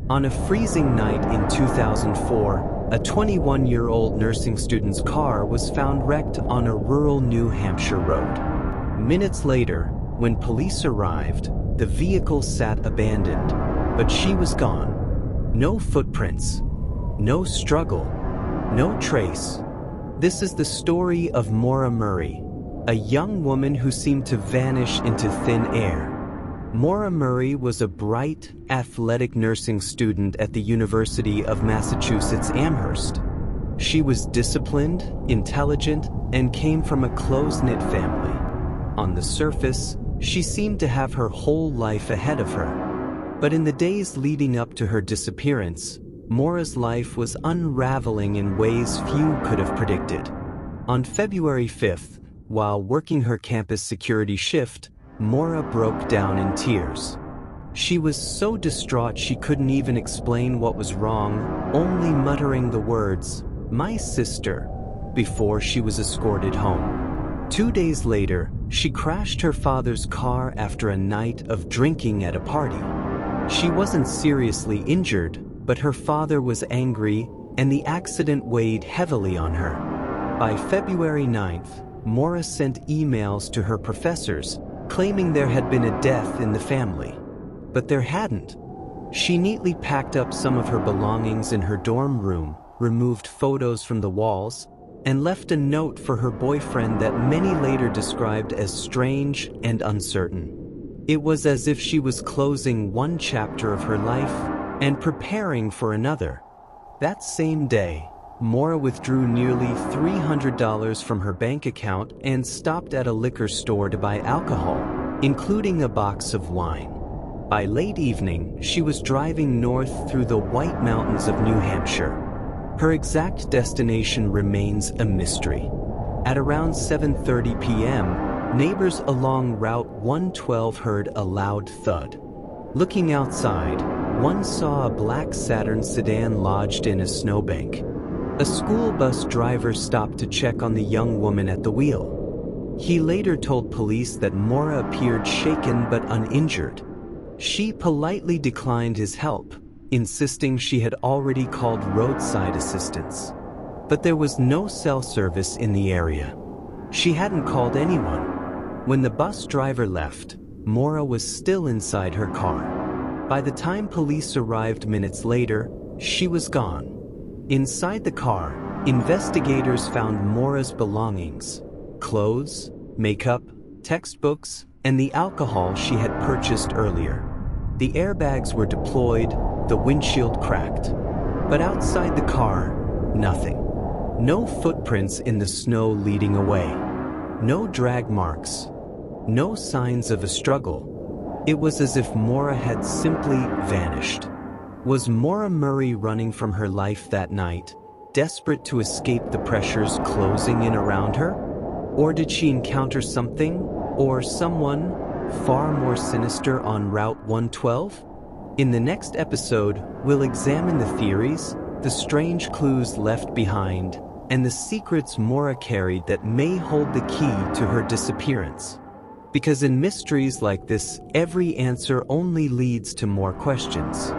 On a freezing night in 2004, a 21-year-old nursing student's car was found wrecked on a rural New Hampshire road. Minutes later, when police arrived, the vehicle sat abandoned, but she was gone. No footprints, no struggle, no trace. This is the story of Maura Murray, a young woman who seemed to vanish into thin air. Maura Murray was a bright, athletic nursing student at the University of Massachusetts Amherst. She was disciplined, intelligent, and came from a close-knit family. On the surface, she seemed to have her whole life ahead of her. But in the days leading up to her disappearance, Maura's life was unraveling in ways few could have predicted. On February 5th, while working her campus security shift, Maura broke down in tears. She was so distraught she couldn't even explain what was wrong, only muttering the words, "My sister," before she was escorted home. 2 days later, she crashed her father's car after a night of drinking at a party. She wasn't seriously injured, but her father was angry, and the accident weighed heavily on her. By February 9th, Maura sent emails to her professors, claiming there had been a death in the family. But there hadn't. She neatly packed up some of her belongings in her dorm room, removed photos from the walls, and left a note for her boyfriend that many later described as strange and uncertain. It was as if she was closing one chapter of her life and preparing for another. That same day, Maura withdrew nearly $300 from her bank account and stopped at a liquor store to buy alcohol, including a box of wine. By late evening, she was driving north through the White Mountains of New Hampshire. Her exact destination remains a mystery. At around 7:30 p.m., neighbors along Route 112 heard a loud thud. Looking outside, one saw a black Saturn sedan lodged in a snowbank. A school bus driver stopped to check on the young woman at the wheel. He later told police that Maura appeared shaken but uninjured. She politely declined his help, insisting she had already called roadside assistance. But there was no cell service in the area. She hadn't called anyone. When the bus driver left, Maura was still inside her car. By the time police arrived minutes later, she was gone. Inside the car, investigators found Maura's belongings: clothes, makeup, textbooks, and the alcohol she had purchased earlier. The airbags were deployed, the windshield cracked. But outside the car, nothing. No footprints in the snow leading away. No drag marks. No signs of a struggle. It was as if Maura had simply vanished. Was Maura Murray running from her life that night, desperate to escape the pressures closing in around her? Or did she encounter something, or someone, far more sinister on Route 112? In the next episode, we'll examine the theories, the strange clues left behind, and the secrets Maura carried that may hold the key to her disappearance. Because in mysteries like this, every answer only leads to more questions.